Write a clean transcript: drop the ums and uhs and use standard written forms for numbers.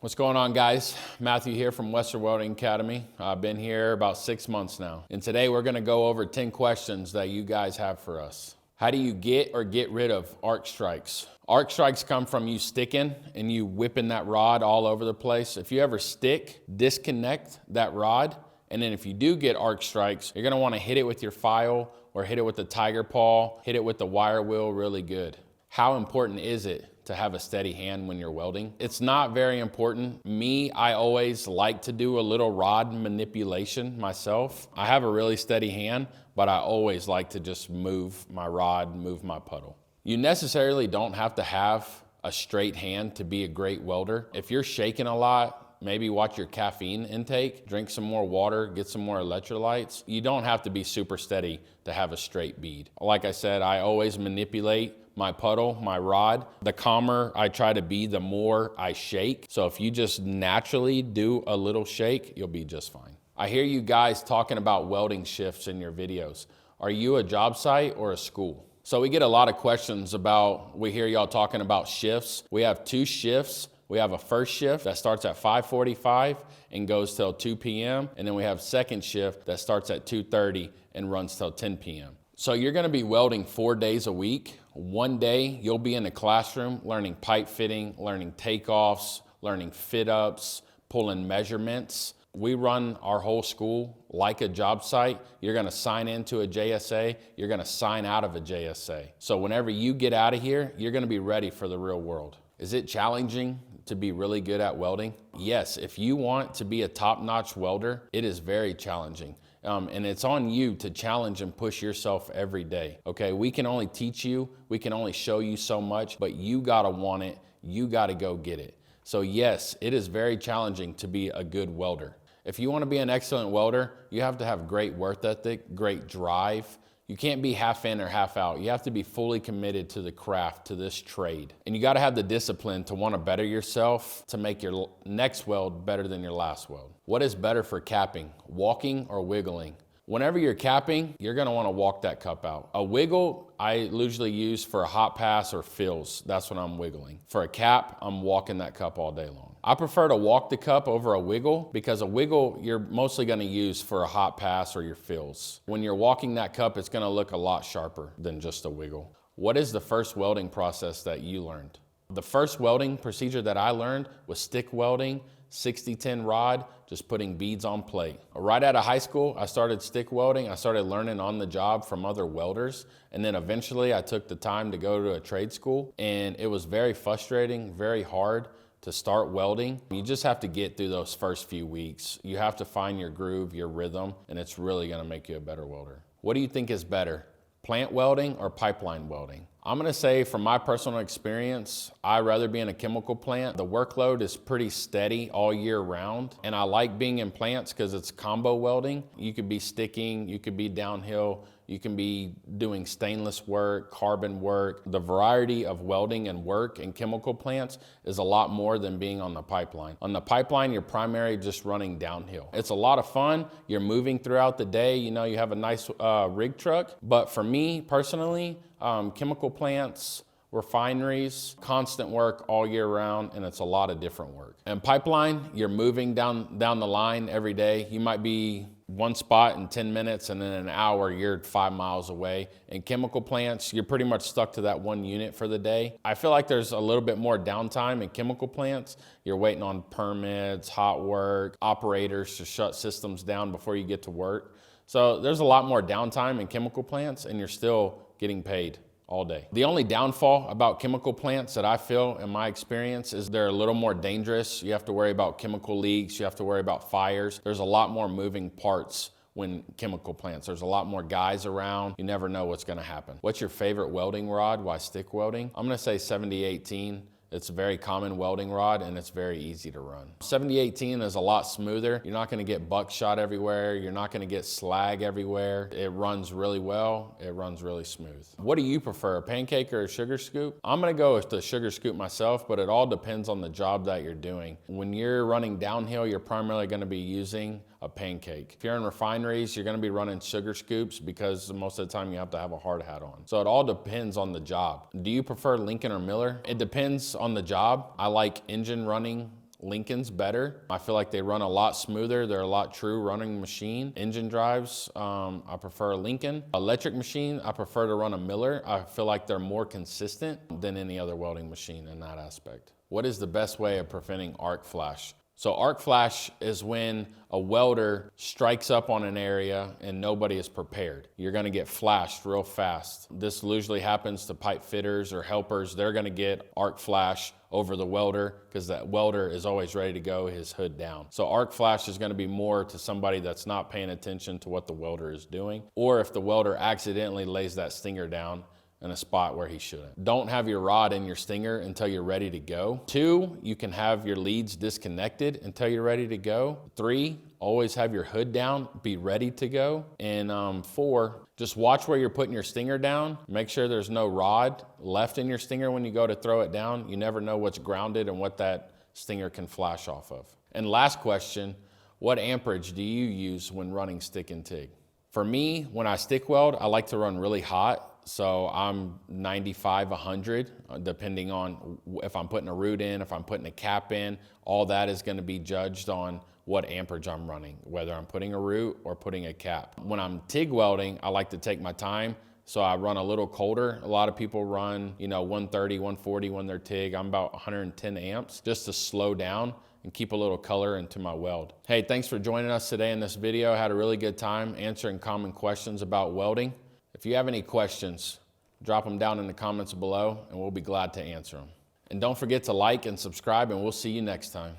What's going on, guys? Matthew here from Western Welding Academy. I've been here about 6 months now. And today we're gonna go over 10 questions that you guys have for us. How do you get or get rid of arc strikes? Arc strikes come from you sticking and you whipping that rod all over the place. If you ever stick, disconnect that rod. And then if you do get arc strikes, you're gonna wanna hit it with your file or hit it with the tiger paw, hit it with the wire wheel really good. How important is it to have a steady hand when you're welding? It's not very important. I always like to do a little rod manipulation myself. I have a really steady hand, but I always like to just move my rod, move my puddle. You necessarily don't have to have a straight hand to be a great welder. If you're shaking a lot, maybe watch your caffeine intake, drink some more water, get some more electrolytes. You don't have to be super steady to have a straight bead. Like I said, I always manipulate my puddle, my rod. The calmer I try to be, the more I shake. So if you just naturally do a little shake, you'll be just fine. I hear you guys talking about welding shifts in your videos. Are you a job site or a school? So we get a lot of questions about, we hear y'all talking about shifts. We have 2 shifts. We have a first shift that starts at 5:45 and goes till 2 p.m. And then we have second shift that starts at 2:30 and runs till 10 p.m. So you're gonna be welding 4 days a week. One day you'll be in the classroom learning pipe fitting, learning takeoffs, learning fit ups, pulling measurements. We run our whole school like a job site. You're gonna sign into a JSA, you're gonna sign out of a JSA. So whenever you get out of here, you're gonna be ready for the real world. Is it challenging to be really good at welding? Yes, if you want to be a top-notch welder, it is very challenging. And it's on you to challenge and push yourself every day, okay? We can only teach you, we can only show you so much, but you gotta want it, you gotta go get it. So yes, it is very challenging to be a good welder. If you wanna be an excellent welder, you have to have great work ethic, great drive. You can't be half in or half out. You have to be fully committed to the craft, to this trade. And you gotta have the discipline to wanna better yourself, to make your next weld better than your last weld. What is better for capping, walking or wiggling? Whenever you're capping, you're gonna wanna walk that cup out. A wiggle, I usually use for a hot pass or fills. That's when I'm wiggling. For a cap, I'm walking that cup all day long. I prefer to walk the cup over a wiggle because a wiggle you're mostly gonna use for a hot pass or your fills. When you're walking that cup, it's gonna look a lot sharper than just a wiggle. What is the first welding process that you learned? The first welding procedure that I learned was stick welding, 60-10 rod, just putting beads on plate. Right out of high school, I started stick welding. I started learning on the job from other welders. And then eventually I took the time to go to a trade school, and it was very frustrating, very hard to start welding. You just have to get through those first few weeks. You have to find your groove, your rhythm, and it's really gonna make you a better welder. What do you think is better, plant welding or pipeline welding? I'm gonna say from my personal experience, I'd rather be in a chemical plant. The workload is pretty steady all year round, and I like being in plants because it's combo welding. You could be sticking, you could be downhill, you can be doing stainless work, carbon work. The variety of welding and work in chemical plants is a lot more than being on the pipeline. On the pipeline, you're primarily just running downhill. It's a lot of fun. You're moving throughout the day. You know, you have a nice rig truck. But for me personally, chemical plants, refineries, constant work all year round, and it's a lot of different work. And pipeline, you're moving down the line every day. You might be one spot in 10 minutes, and in an hour, you're 5 miles away. In chemical plants, you're pretty much stuck to that one unit for the day. I feel like there's a little bit more downtime in chemical plants. You're waiting on permits, hot work, operators to shut systems down before you get to work. So there's a lot more downtime in chemical plants, and you're still getting paid all day. The only downfall about chemical plants that I feel in my experience is they're a little more dangerous. You have to worry about chemical leaks, you have to worry about fires. There's a lot more moving parts when chemical plants. There's a lot more guys around. You never know what's gonna happen. What's your favorite welding rod? Why stick welding? I'm gonna say 70-18. It's a very common welding rod and it's very easy to run. 70-18 is a lot smoother. You're not gonna get buckshot everywhere. You're not gonna get slag everywhere. It runs really well. It runs really smooth. What do you prefer, a pancake or a sugar scoop? I'm gonna go with the sugar scoop myself, but it all depends on the job that you're doing. When you're running downhill, you're primarily gonna be using a pancake. If you're in refineries, you're gonna be running sugar scoops because most of the time you have to have a hard hat on. So it all depends on the job. Do you prefer Lincoln or Miller? It depends on the job. I like engine running Lincoln's better. I feel like they run a lot smoother. They're a lot true running machine. Engine drives, I prefer a Lincoln. Electric machine, I prefer to run a Miller. I feel like they're more consistent than any other welding machine in that aspect. What is the best way of preventing arc flash? So arc flash is when a welder strikes up on an area and nobody is prepared. You're gonna get flashed real fast. This usually happens to pipe fitters or helpers. They're gonna get arc flash over the welder because that welder is always ready to go, his hood down. So arc flash is gonna be more to somebody that's not paying attention to what the welder is doing, or if the welder accidentally lays that stinger down in a spot where he shouldn't. Don't have your rod in your stinger until you're ready to go. 2, you can have your leads disconnected until you're ready to go. 3, always have your hood down, be ready to go. And 4, just watch where you're putting your stinger down. Make sure there's no rod left in your stinger when you go to throw it down. You never know what's grounded and what that stinger can flash off of. And last question, what amperage do you use when running stick and TIG? For me, when I stick weld, I like to run really hot. So I'm 95, 100, depending on if I'm putting a root in, if I'm putting a cap in, all that is gonna be judged on what amperage I'm running, whether I'm putting a root or putting a cap. When I'm TIG welding, I like to take my time. So I run a little colder. A lot of people run, 130, 140 when they're TIG. I'm about 110 amps just to slow down and keep a little color into my weld. Hey, thanks for joining us today in this video. I had a really good time answering common questions about welding. If you have any questions, drop them down in the comments below and we'll be glad to answer them. And don't forget to like and subscribe, and we'll see you next time.